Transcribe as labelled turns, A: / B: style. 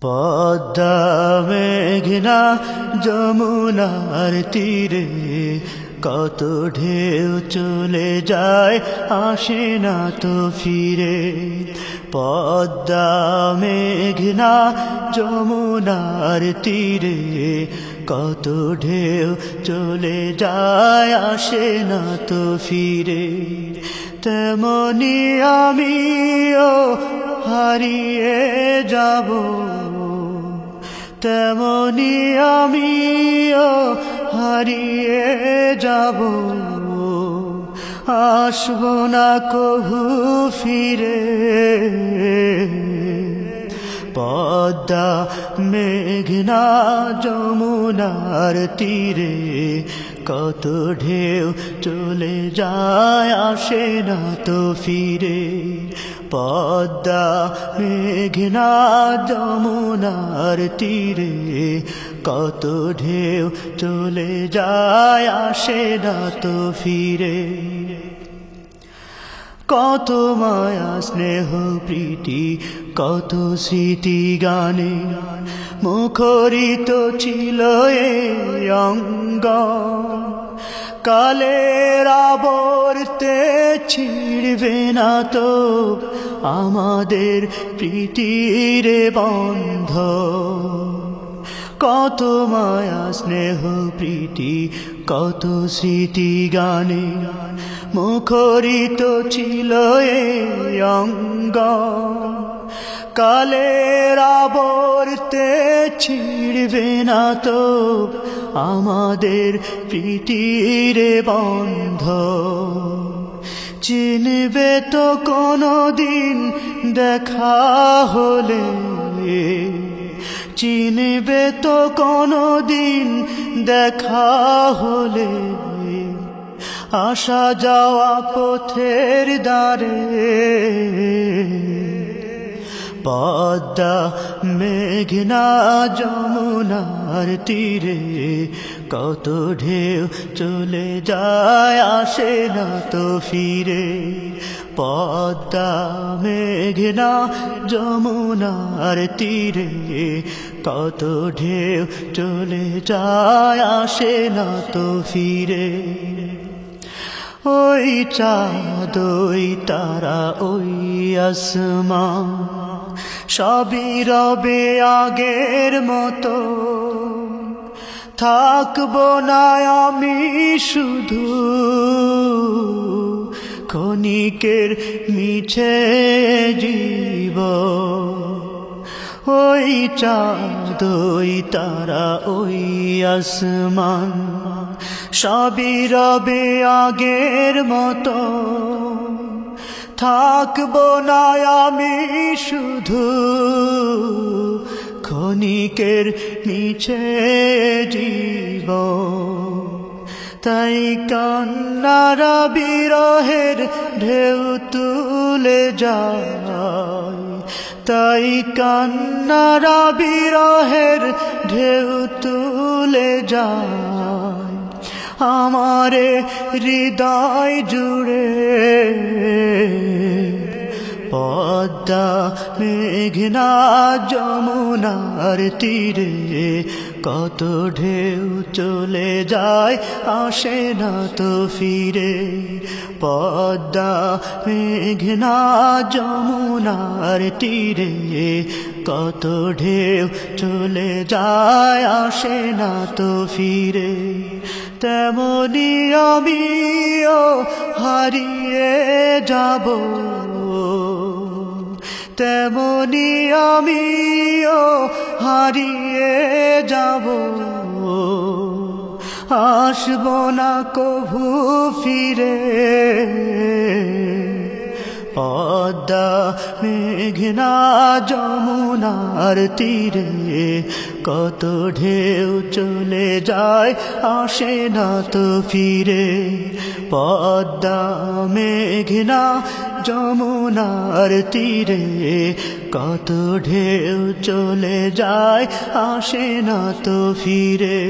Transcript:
A: পদ্মা মেঘনা যমুনার তীরে কত ঢেউ চলে যায় আসে না তো ফিরে। পদ্মা মেঘনা যমুনার তীরে কত ঢেউ চলে যায় আসে না তো ফিরে। তেমনি আমিও হারিয়ে যাব, তেমনি আমিও হারিয়ে যাব, আসব না কভু ফিরে। পদ্মা মেঘনা যমুনার তীরে কত ঢেউ চলে যায় আসে না তো ফিরে। পদ্মা মেঘনা যমুনার তীরে কত ঢেউ চলে যায় আসে না তো ফিরে। কত মায়া স্নেহ প্রীতি কত স্মৃতি গানে মুখরিত ছিল এই অঙ্গ। কালের আবর্তে ছিড়বে না তো আমাদের প্রীতির বন্ধ। কত মায়া স্নেহ প্রীতি কত স্মৃতি গানে মুখরিত ছিল এই অঙ্গ। কালের আবর্তে ছিড়বে না তো আমাদের প্রীতির বন্ধ। চিনবে তো কোনদিন দেখা হলে, চিনবে তো কোনদিন দেখা হলে আসা যাওয়া পথের দ্বারে। পদ্মা মেঘনা যমুনার তীরে কত ঢেউ চলে যায় আসে না তো ফিরে। পদ্মা মেঘনা যমুনার তীরে কত ঢেউ চলে যায় আসে না তো ফিরে। ওই চাঁদ ওই তারা ওই আসমান সবই রবে আগের মতো। থাকবো না আমি শুধু ক্ষণিকের মিছে জীবন। ওই চাঁদ ওই তারা ওই আসমান সবই রবে আগের মতো। থাকবো না আমি শুধু ক্ষণিকের মিছে জীবন। তাই কান্নারা বিরহের ঢেউ তুলে যায়, তাই কান্নারা বিরহের ঢেউ তুলে যায় আমারে হৃদয় জুড়ে। পদ্মা মেঘনা যমুনার তীরে কত ঢেউ চলে যায় আসে না তো ফিরে। পদ্মা মেঘনা যমুনার তীরে কত ঢেউ চলে যায় আসে না তো ফিরে। তেমনি আমিও হারিয়ে যাব, তেমনি আমিও হারিয়ে যাব, আসব না কভু ফিরে। পদ্মা মেঘনা যমুনার তীরে কত ঢেউ চলে যায় আসে না তো ফিরে। পদ্মা মেঘনা যমুনার তীরে কত ঢেউ চলে যায় আসে না তো ফিরে।